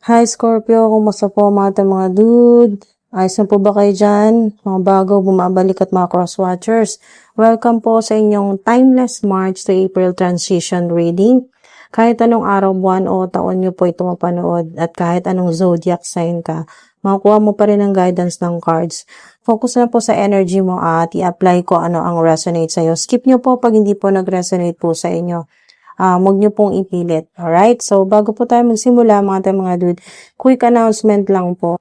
Hi Scorpio, kumusta po mga dude? Ayos na po ba kayo dyan? Mga bago, bumabalik at mga cross-watchers. Welcome po sa inyong Timeless March to April Transition Reading. Kahit anong araw, buwan o taon nyo po ito mapanood at kahit anong zodiac sign ka, makukuha mo pa rin ang guidance ng cards. Focus na po sa energy mo at i-apply ko ano ang resonate sa'yo. Skip nyo po pag hindi po nag-resonate po sa inyo. Huwag nyo pong ipilit. Alright? So, bago po tayo magsimula, mga dude, quick announcement lang po.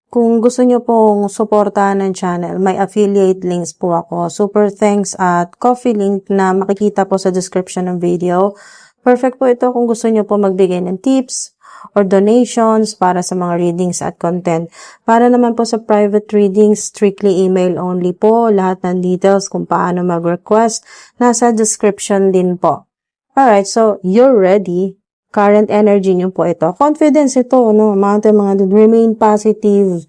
Kung gusto nyo pong suportahan ng channel, may affiliate links po ako. Super thanks at coffee link na makikita po sa description ng video. Perfect po ito kung gusto nyo po magbigay ng tips or donations para sa mga readings at content. Para naman po sa private readings, strictly email only po. Lahat ng details kung paano mag-request, nasa description din po. Alright, so you're ready. Current energy nyo po ito. Confidence ito, no? Mga remain positive.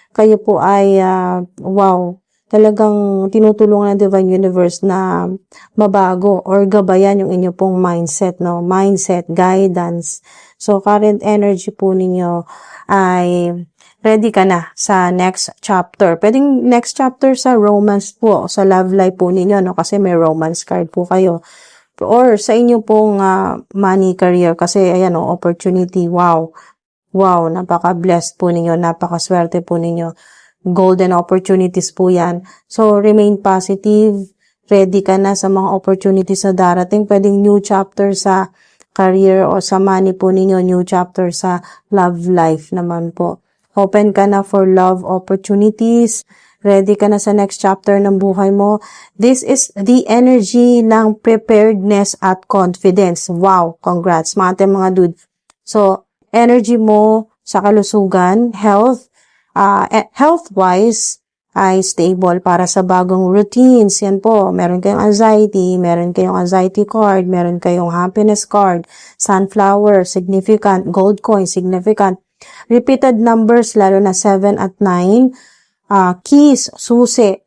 Kayo po ay, wow, talagang tinutulungan ng Divine Universe na mabago or gabayan yung inyo pong mindset, no? Mindset, guidance. So, current energy po ninyo ay ready ka na sa next chapter. Pwedeng next chapter sa romance po, sa love life po ninyo, no? Kasi may romance card po kayo. Or sa inyo pong money career kasi ayan opportunity, wow, napaka-blessed po ninyo, napaka-swerte po ninyo, golden opportunities po yan. So remain positive, ready ka na sa mga opportunities na darating, pwedeng new chapter sa career o sa money po ninyo, new chapter sa love life naman po. Open ka na for love opportunities. Ready ka na sa next chapter ng buhay mo. This is the energy ng preparedness at confidence. Wow, congrats mga dude. So, energy mo sa kalusugan, health-wise, ay stable para sa bagong routines. Yan po, meron kayong anxiety card, meron kayong happiness card, sunflower, significant, gold coin, significant. Repeated numbers, lalo na 7 at 9. Keys, susi,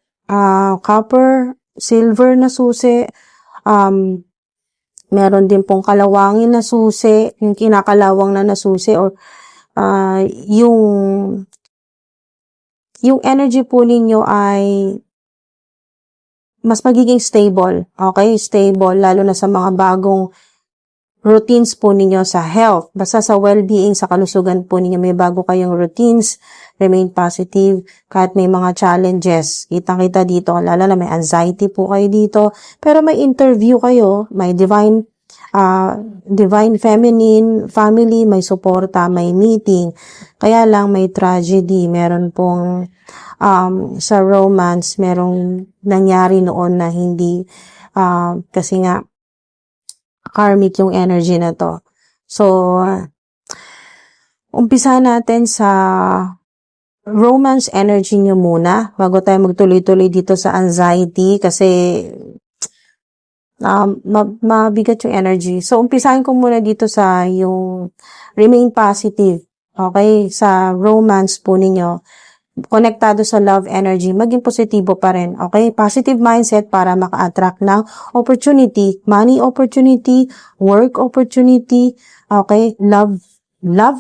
copper, silver na susi, meron din pong kalawangin na susi, yung kinakalawang na nasusi, or yung energy po ninyo ay mas magiging stable, okay? Stable, lalo na sa mga bagong routines po ninyo sa health, basta sa well-being, sa kalusugan po ninyo, may bago kayong routines, remain positive, kahit may mga challenges, kitang-kita dito, lalo na may anxiety po kayo dito, pero may interview kayo, may divine feminine family, may suporta, may meeting, kaya lang may tragedy, meron pong sa romance, merong nangyari noon na hindi, kasi nga, karmic yung energy na to. So, umpisa natin sa romance energy nyo muna, bago tayo magtuloy-tuloy dito sa anxiety, kasi mabigat yung energy. So, umpisahin ko muna dito sa yung remain positive, okay? Sa romance po ninyo, konektado sa love energy, maging positibo pa rin, okay? Positive mindset para maka-attract ng opportunity, money opportunity, work opportunity, okay? Love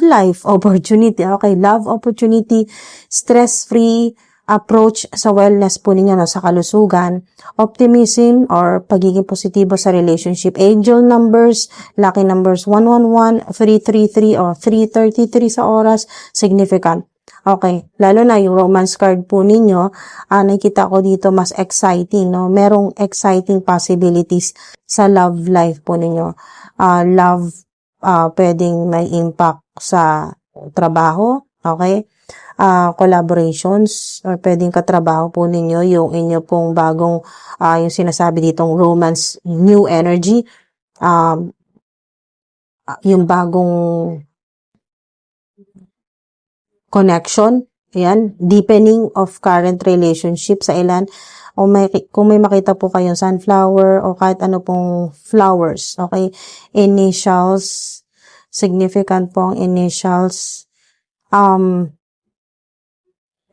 life opportunity, okay? Love opportunity, stress-free approach sa wellness po ninyo, no? Sa kalusugan, optimism or pagiging positibo sa relationship, angel numbers, lucky numbers 111, 333 or 333 sa oras, significant. Okay, lalo na yung romance card po ninyo, nakikita ko dito mas exciting, no? Merong exciting possibilities sa love life po ninyo. Love, pwedeng may impact sa trabaho, okay? Collaborations, or pwedeng katrabaho po ninyo, yung inyo pong bagong, yung sinasabi ditong romance, new energy, yung bagong connection, ayan, deepening of current relationship sa ilan, o kung may makita po kayong sunflower o kahit ano pong flowers, okay, initials, significant po ang initials,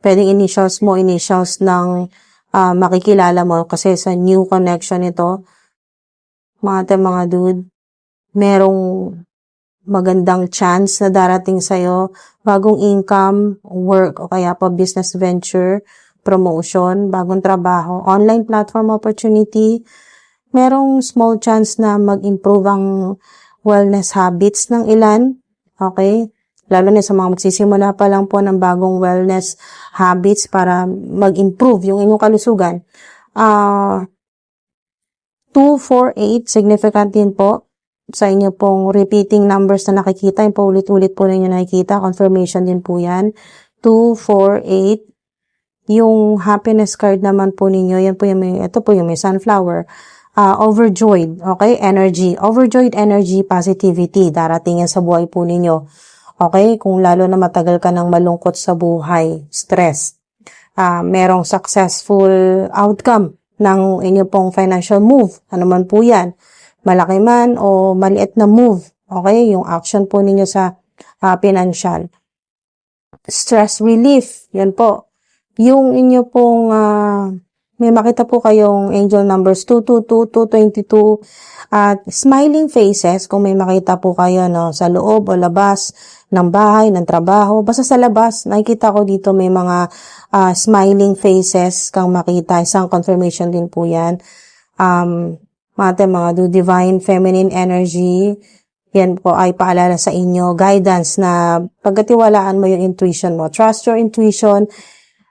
pwedeng initials mo, initials ng makikilala mo, kasi sa new connection ito, mga dude, merong magandang chance na darating sa'yo, bagong income, work, o kaya pa business venture, promotion, bagong trabaho, online platform opportunity, merong small chance na mag-improve ang wellness habits ng ilan, okay? Lalo na sa mga magsisimula pa lang po ng bagong wellness habits para mag-improve yung inyong kalusugan. 248, significant din po sa inyo pong repeating numbers na nakikita, yung paulit-ulit po ninyo nakikita, confirmation din po yan. 248, yung happiness card naman po ninyo, yan po yung ito po yung may sunflower. Overjoyed, okay? Energy. Overjoyed energy, positivity. Darating yan sa buhay po ninyo. Okay? Kung lalo na matagal ka ng malungkot sa buhay, stress. Merong successful outcome ng inyo pong financial move. Ano man po yan. Malaki man o maliit na move. Okay? Yung action po ninyo sa financial. Stress relief. Yan po. Yung inyo pong may makita po kayong angel numbers 222, 222, at smiling faces kung may makita po kayo no, sa loob o labas ng bahay, ng trabaho. Basta sa labas, nakikita ko dito may mga smiling faces kang makita. Isang confirmation din po yan. Mga divine feminine energy, yan po ay paalala sa inyo, guidance na pagkatiwalaan mo yung intuition mo. Trust your intuition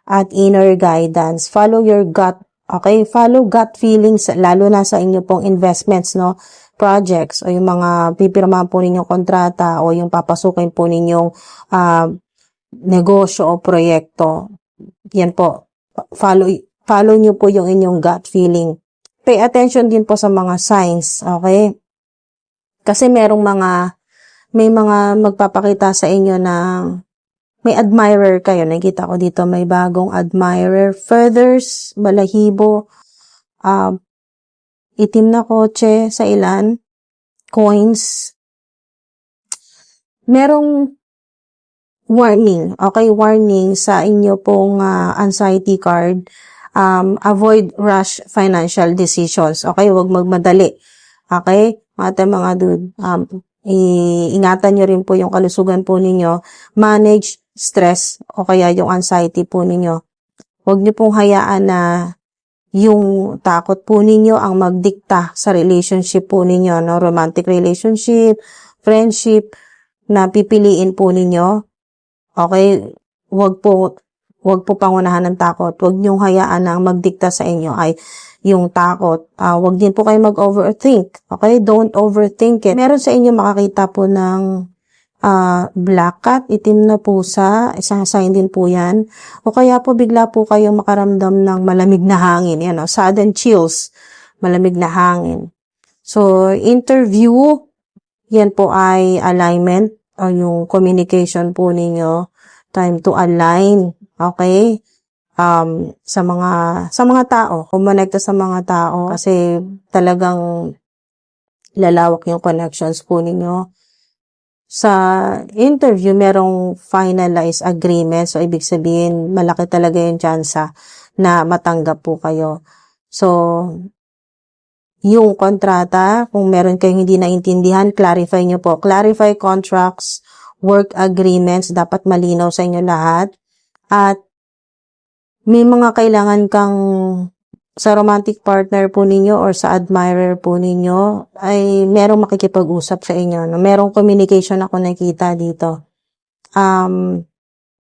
at inner guidance. Follow your gut. Okay? Follow gut feelings, lalo na sa inyo pong investments, no? Projects, o yung mga pipirmahan po ninyong kontrata, o yung papasukin po ninyong negosyo o proyekto. Yan po. Follow nyo po yung inyong gut feeling. Pay attention din po sa mga signs. Okay? Kasi may mga magpapakita sa inyo na may admirer kayo. Nakita ko dito may bagong admirer. Feathers, balahibo, itim na kotse sa ilan, coins. Merong warning. Okay, warning sa inyo pong anxiety card. Avoid rush financial decisions. Okay, huwag magmadali. Okay, mga dude. Ingatan nyo rin po yung kalusugan po ninyo. Manage stress o kaya yung anxiety po ninyo. Huwag nyo pong hayaan na yung takot po ninyo ang magdikta sa relationship po ninyo, no? Romantic relationship, friendship, na pipiliin po ninyo. Okay? Huwag po pangunahan ng takot. Huwag nyo hayaan na ang magdikta sa inyo ay yung takot. Huwag din po kayo mag-overthink. Okay? Don't overthink it. Meron sa inyo makakita po ng black cat, itim na pusa, isang sign din po yan. O kaya po bigla po kayong makaramdam ng malamig na hangin. Yan, sudden chills, malamig na hangin. So, interview, yan po ay alignment o yung communication po ninyo. Time to align. Okay? Sa mga tao, kumonekta sa mga tao kasi talagang lalawak yung connections po ninyo. Sa interview, merong finalized agreement. So, ibig sabihin, malaki talaga yung tsansa na matanggap po kayo. So, yung kontrata, kung meron kayong hindi naintindihan, clarify nyo po. Clarify contracts, work agreements, dapat malinaw sa inyo lahat. At may mga kailangan kang sa romantic partner po ninyo or sa admirer po ninyo ay merong makikipag-usap sa inyo. No? Merong communication ako nakita dito.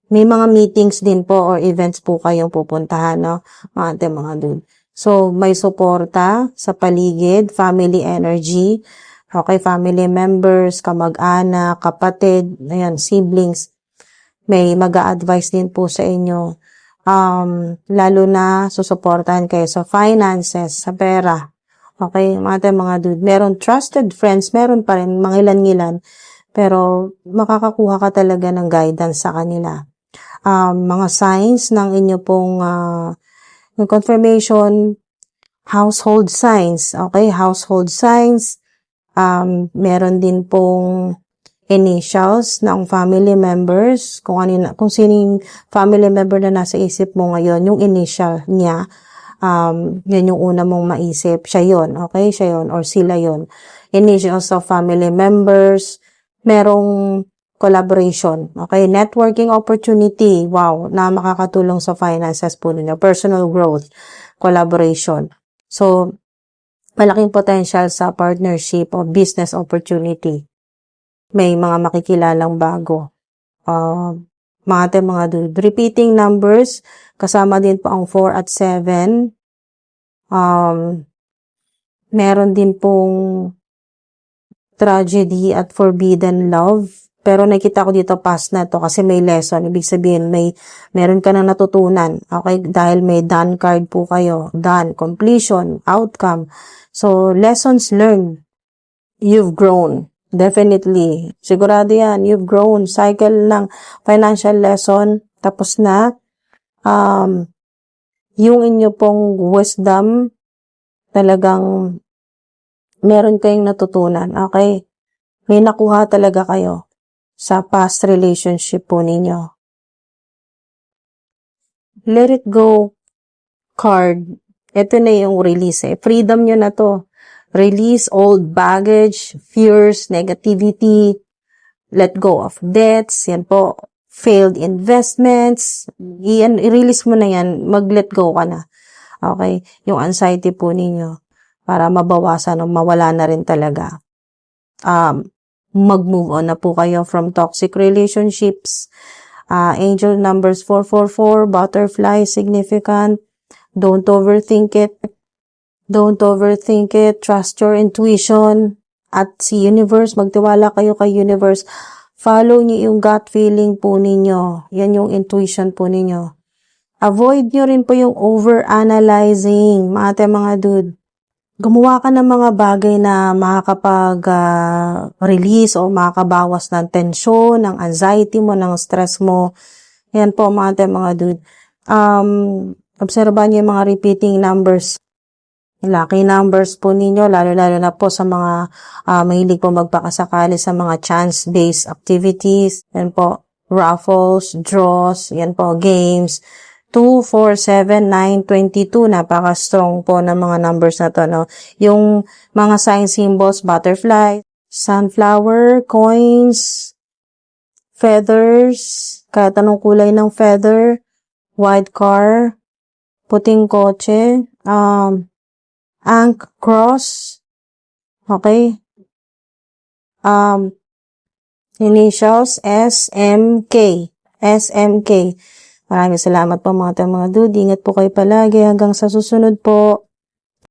May mga meetings din po or events po kayong pupuntahan, no? Mga dude. So, may suporta sa paligid, family energy, okay, family members, kamag-anak, kapatid, ayan, siblings. May mag-a-advise din po sa inyo. Lalo na susuportahan kayo sa finances, sa pera. Okay, mga dude. Meron trusted friends, meron pa rin mga ilan-ilan, pero makakakuha ka talaga ng guidance sa kanila. Mga signs ng inyo pong yung confirmation, household signs. Okay, household signs. Meron din pong initials ng family members, kung sining family member na nasa isip mo ngayon, yung initial niya, yun yung una mong maisip, siya yun, okay, siya yun, or sila yun. Initials of family members, merong collaboration. Okay, networking opportunity. Wow, na makakatulong sa finances po ninyo. Personal growth, collaboration. So, malaking potential sa partnership o business opportunity. May mga makikilalang bago. Mga dude. Repeating numbers, kasama din po ang 4 at 7. Meron din pong tragedy at forbidden love. Pero nakita ko dito past na to kasi may lesson. Ibig sabihin, meron ka na natutunan. Okay? Dahil may done card po kayo. Done. Completion. Outcome. So, lessons learned. You've grown. Definitely. Sigurado yan. You've grown. Cycle ng financial lesson. Tapos na. Yung inyo pong wisdom, talagang meron kayong natutunan. Okay? May nakuha talaga kayo sa past relationship po ninyo. Let it go card. Ito na yung release eh. Freedom nyo na to. Release old baggage, fears, negativity, let go of debts, yan po. Failed investments, i-release mo na yan, mag-let go ka na. Okay? Yung anxiety po ninyo para mabawasan o mawala na rin talaga. Mag-move on na po kayo from toxic relationships. Angel numbers 444, butterfly, significant. Don't overthink it. Don't overthink it. Trust your intuition. At si universe, magtiwala kayo kay universe. Follow niyo yung gut feeling po ninyo. Yan yung intuition po ninyo. Avoid nyo rin po yung over-analyzing, mga dude. Gumawa ka ng mga bagay na makakapag-release o makakabawas ng tensyon, ng anxiety mo, ng stress mo. Yan po mga dude. Obserbahan nyo yung mga repeating numbers. Lucky numbers po ninyo, lalo-lalo na po sa mga mahilig po magpakasakali sa mga chance-based activities. Yan po, raffles, draws, yan po, games. 2, 4, 7, 9, 22. Napaka-strong po ng mga numbers na to, no? Yung mga sign symbols, butterfly, sunflower, coins, feathers, kahit anong kulay ng feather, white car, puting kotse, Ankh cross, okay? Initials, SMK. SMK. Maraming salamat po mga dude. Ingat po kayo palagi. Hanggang sa susunod po.